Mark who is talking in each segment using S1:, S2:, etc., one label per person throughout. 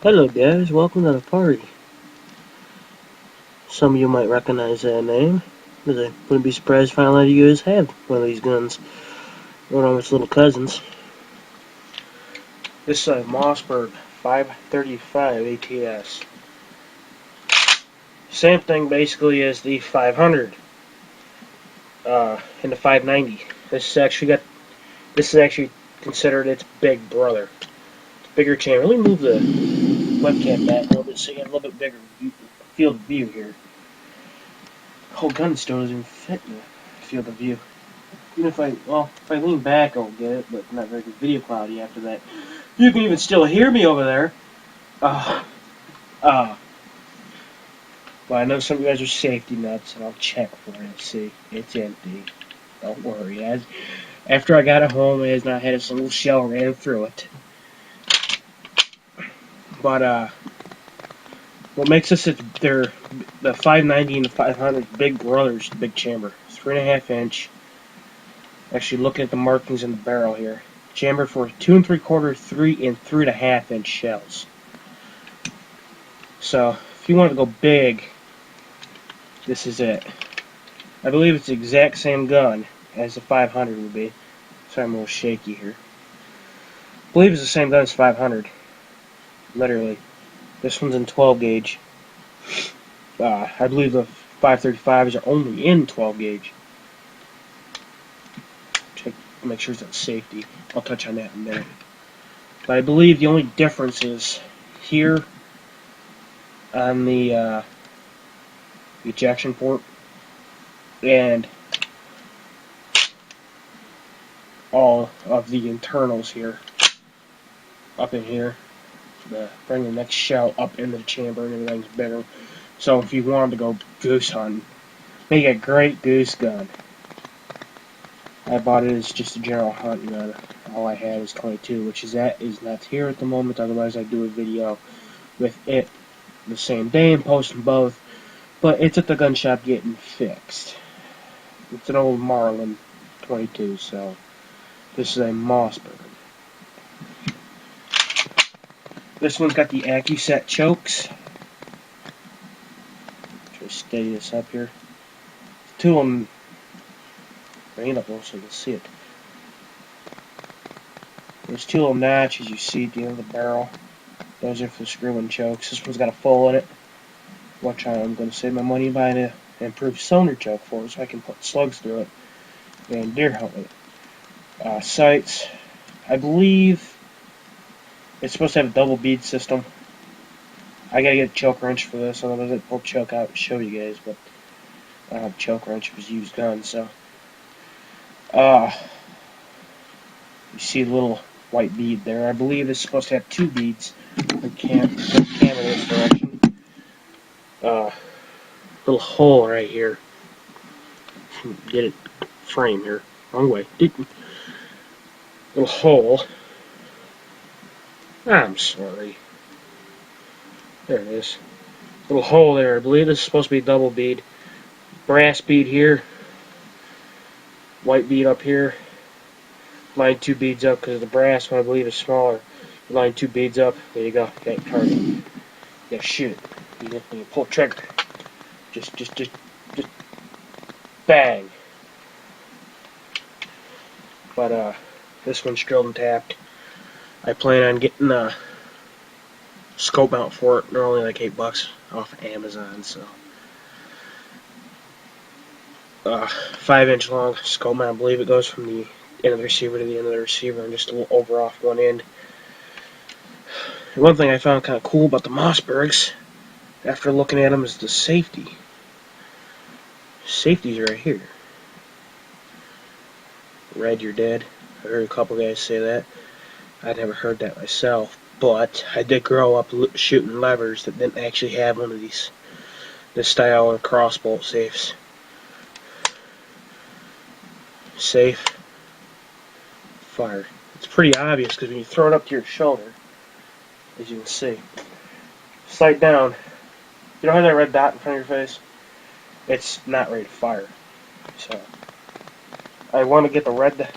S1: Hello guys, welcome to the party. Some of you might recognize that name, because I wouldn't be surprised to find out you guys have one of these guns. One of its little cousins. This is a Mossberg 535 ATS. Same thing basically as the 500 and the 590. This is actually considered its big brother. It's a bigger chamber. Let me move the webcam back a little bit so you get a little bit bigger field of view here. The whole gun still doesn't even fit in the field of view. Even if I lean back, I'll get it, but not very good video quality after that. You can even still hear me over there. Well, I know some of you guys are safety nuts, and I'll check for it. See, it's empty. Don't worry. After I got it home, it has not had a single shell ran through it. But what makes us they're the 590 and the 500 big brothers, the big chamber, 3.5 inch. Actually, looking at the markings in the barrel here, chamber for 2 3/4, 3 and 3.5 inch shells. So if you want to go big, this is it. I believe it's the exact same gun as the 500 would be. Sorry, I'm a little shaky here. I believe it's the same gun as 500. Literally. This one's in 12 gauge. I believe the 535s are only in 12 gauge. Check, make sure it's on safety. I'll touch on that in a minute. But I believe the only difference is here on the ejection port and all of the internals here, up in here, bring the next shell up into the chamber and everything's bigger. So if you wanted to go goose hunting, make a great goose gun. I bought it as just a general hunting gun. All I had is 22, which is not here at the moment. Otherwise, I'd do a video with it the same day and post them both. But it's at the gun shop getting fixed. It's an old Marlin 22, so this is a Mossberg. This one's got the AccuSet chokes. Try to steady this up here. Two of them. Bring it up so you can see it. There's two little notches you see at the end of the barrel. Those are for the screw-in chokes. This one's got a full in it. Which I'm going to save my money buying an improved cylinder choke for, so I can put slugs through it and deer hunt with it. Sights, I believe it's supposed to have a double bead system. I gotta get a choke wrench for this, otherwise I'd pull the choke out and show you guys, but I don't have a choke wrench. It was used gun, so. You see the little white bead there. I believe it's supposed to have 2 beads. The camera this direction. Little hole right here. Get it frame here. Wrong way. Little hole. I'm sorry. There it is. Little hole there. I believe this is supposed to be double bead. Brass bead here. White bead up here. Line 2 beads up because the brass one I believe is smaller. Line 2 beads up. There you go. You got your target. You gotta shoot it. You pull the trigger. Just bang. But this one's drilled and tapped. I plan on getting a scope mount for it. They're only like $8 off Amazon, so 5-inch long scope mount. I believe it goes from the end of the receiver to the end of the receiver and just a little over off one end. And one thing I found kind of cool about the Mossbergs, after looking at them, is the safety. Safety's right here. Red, you're dead. I heard a couple guys say that. I never heard that myself, but I did grow up shooting levers that didn't actually have one of this style of crossbolt safes. Safe. Fire. It's pretty obvious because when you throw it up to your shoulder, as you can see, sight down, you don't have that red dot in front of your face, it's not ready to fire. So I want to get the red,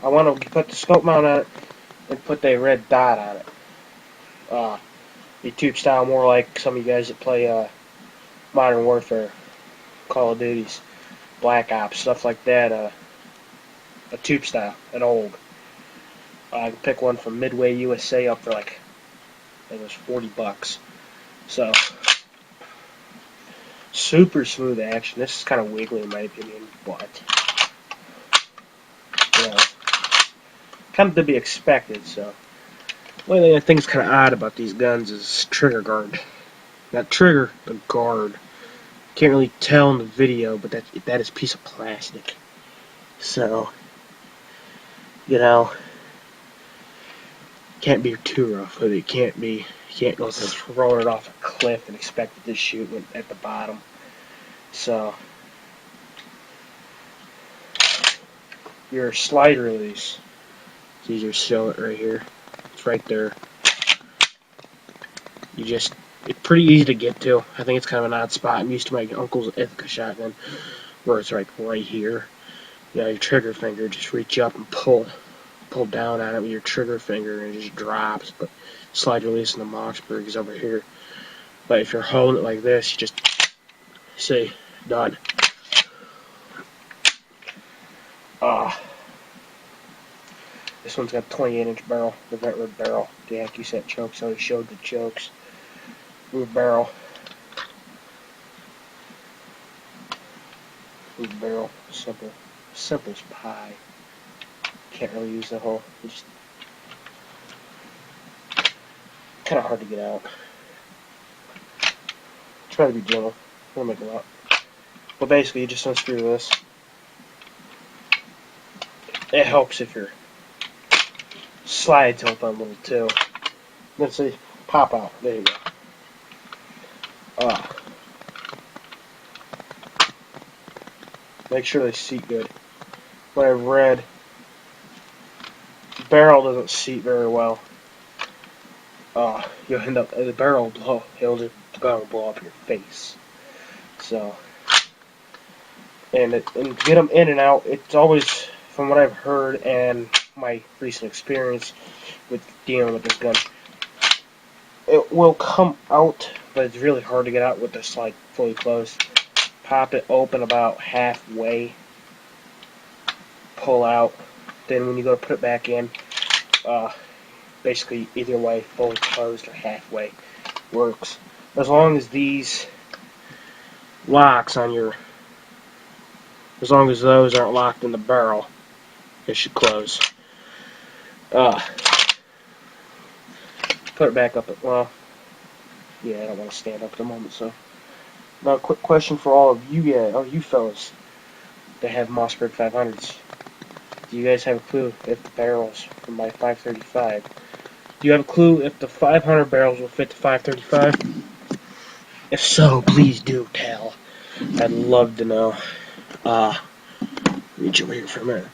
S1: I want to put the scope mount on it and put the red dot on it. Be tube style, more like some of you guys that play Modern Warfare, Call of Duties, Black Ops, stuff like that. A tube style, an old. I can pick one from Midway USA up for like, I think it was $40. So super smooth action. This is kind of wiggly in my opinion, but you know, kind of to be expected. So one thing I think is kind of odd about these guns is trigger guard. Not trigger, but guard. Can't really tell in the video, but that is a piece of plastic. So you know, can't be too rough with it. You can't go throwing it off a cliff and expect it to shoot at the bottom. So your slide release, it's easier to show it right here. It's right there. It's pretty easy to get to. I think it's kind of an odd spot. I'm used to my uncle's Ithaca shotgun, where it's like right here. You know, your trigger finger, just reach up and pull down on it with your trigger finger, and it just drops. But slide release in the mossberg is over here. But if you're holding it like this, you just say done. This one's got a 28-inch barrel, the Ventwood barrel. The AccuSet chokes. I already showed the chokes. Move barrel. Move barrel. Simple as pie. Can't really use the whole. It's just kind of hard to get out. Try to be gentle. We'll make it out. But basically, you just unscrew this. It helps if your slide tilt on a little too. Let's see, pop out. There you go. Make sure they seat good. What I've read, the barrel doesn't seat very well. You'll end up, the barrel will blow. The gun will blow up your face. So, and to get them in and out, it's always, from what I've heard and my recent experience with dealing with this gun, it will come out, but it's really hard to get out with the slide fully closed. Pop it open about halfway, pull out, then when you go to put it back in, basically either way, fully closed or halfway works. As long as these locks on your, as long as those aren't locked in the barrel, it should close. Put it back up. Well, yeah, I don't want to stand up at the moment. So, now a quick question for all of you guys, you fellas that have Mossberg 500s. Do you guys have a clue if the barrels from my 535? Do you have a clue if the 500 barrels will fit the 535? If so, please do tell. I'd love to know. Reach over here for a minute.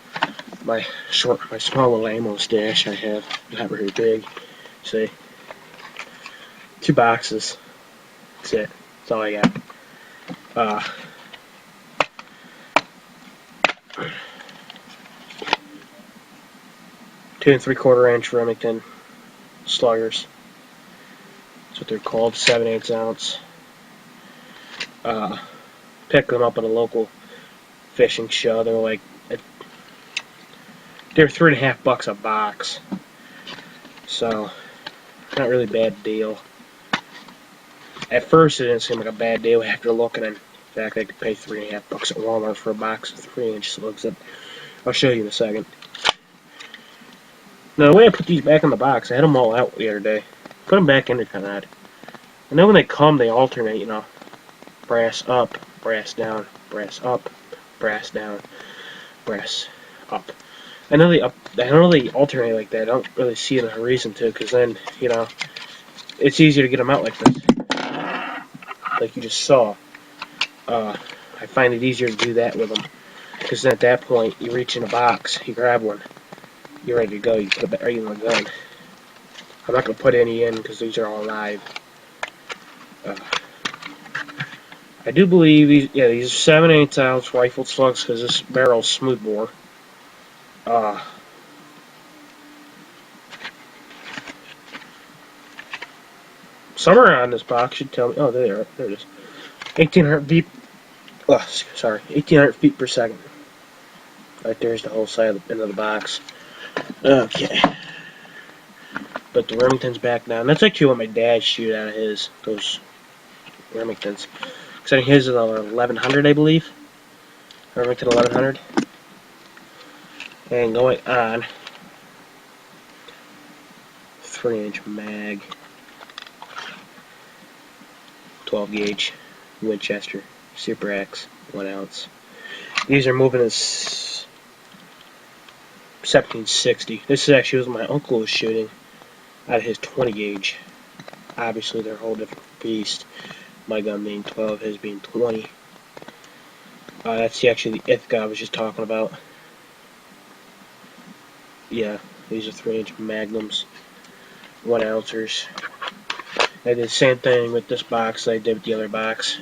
S1: My small little ammo stash I have, not very big. See, 2 boxes. That's it. That's all I got. 2 3/4-inch Remington sluggers. That's what they're called. 7/8 ounce. Pick them up at a local fishing show. They're $3.50 a box. So, not really a bad deal. At first, it didn't seem like a bad deal after looking. In fact, I could pay $3.50 at Walmart for a box of 3-inch slugs. I'll show you in a second. Now, the way I put these back in the box, I had them all out the other day. Put them back in there kind of odd. And then when they come, they alternate, you know. Brass up, brass down, brass up, brass down, brass up. I know they alternate like that. I don't really see a reason to, because then, you know, it's easier to get them out like this. Like you just saw. I find it easier to do that with them, because then at that point, you reach in a box, you grab one, you're ready to go. You put it right in the gun. I'm not going to put any in, because these are all live. I do believe these are 7/8 ounce rifled slugs, because this barrel's smoothbore. somewhere on this box should tell me. Oh, there they are. There it is. 1,800 feet. Oh, sorry, 1,800 feet per second. Right there's the whole side of the end of the box. Okay. But the Remington's back down. That's actually what my dad shoot out of his, those Remingtons. Because I think his is a 1100, I believe. Remington 1100. And going on, 3-inch mag, 12 gauge Winchester Super X, 1 ounce. These are moving as 1760. This is actually what my uncle was shooting out of his 20 gauge. Obviously, they're a whole different beast. My gun being 12, his being 20. That's actually the Ithaca I was just talking about. Yeah, these are 3-inch magnums, 1 ouncers. I did the same thing with this box that I did with the other box.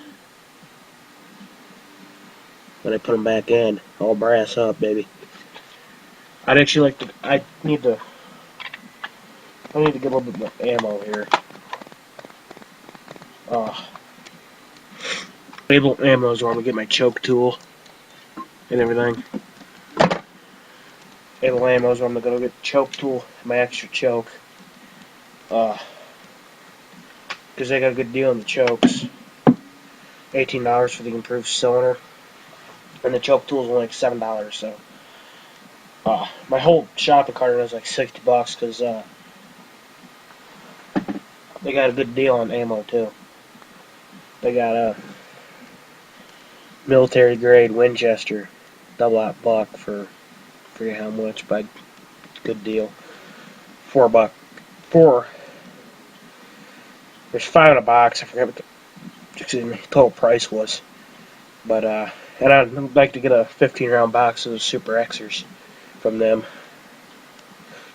S1: When I put them back in, all brass up, baby. I'd actually like to. I need to get a little bit more ammo here. Label ammo is where I'm gonna get my choke tool and everything. Label ammo is where I'm gonna go get the choke tool, my extra choke. Because they got a good deal on the chokes. $18 for the improved cylinder, and the choke tool is only like $7. So, my whole shopping cart was like $60 because they got a good deal on ammo too. They got a military grade Winchester double-aught buck for, I forget how much, but good deal. $4. There's 5 in a box. I forget what the total price was. But and I'd like to get a 15-round box of those Super Xers from them.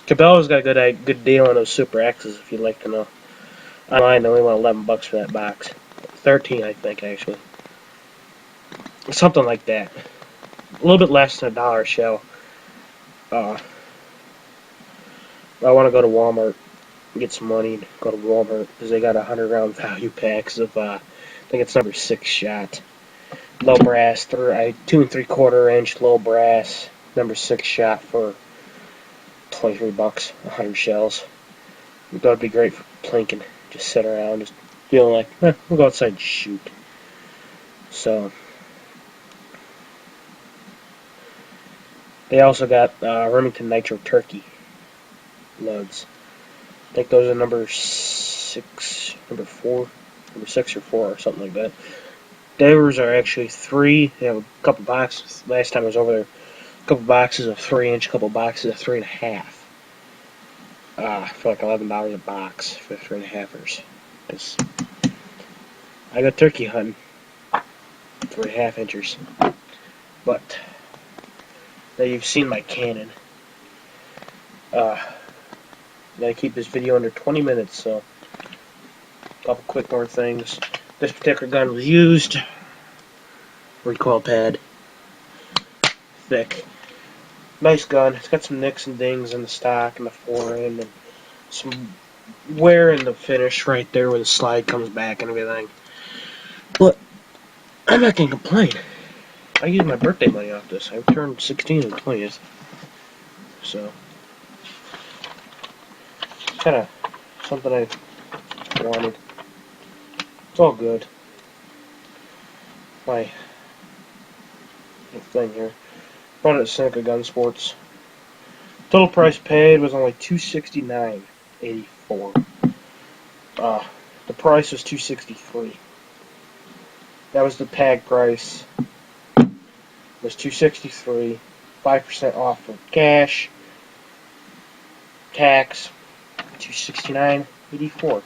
S1: Cabela's got a good deal on those Super X's if you'd like to know. Online, they only want $11 for that box. 13, I think, actually. Something like that. A little bit less than $1 shell. I want to go to Walmart and get some money and go to Walmart because they got 100-round value packs of, I think it's number 6 shot. Low brass, 2 3/4-inch low brass, number 6 shot for $23, 100 shells. That would be great for plinking. Just sit around, just feeling like, we'll go outside and shoot. So, they also got Remington Nitro Turkey loads. I think those are number 6 or 4 or something like that. Theirs are actually 3. They have a couple boxes. Last time I was over there, a couple boxes of 3-inch, a couple boxes of 3.5. For like $11 a box for 3.5ers. Because I go turkey hunting, 3.5 inchers. But now you've seen my cannon. Gotta keep this video under 20 minutes, so a couple quick more things. This particular gun was used. Recoil pad. Thick. Nice gun. It's got some nicks and dings in the stock and the forend and some wear in the finish right there where the slide comes back and everything. But I'm not gonna complain. I used my birthday money off this. I turned 16 on the 20th. So kind of something I wanted. It's all good. My thing here. Bought it at Seneca Gun Sports. Total price paid was only $269.84. The price was $263. That was the tag price. It was $263. 5% off for cash. Tax $269.84.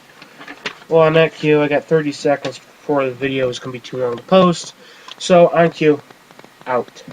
S1: Well, on that cue, I got 30 seconds before the video is going to be too long to post. So, on cue, out.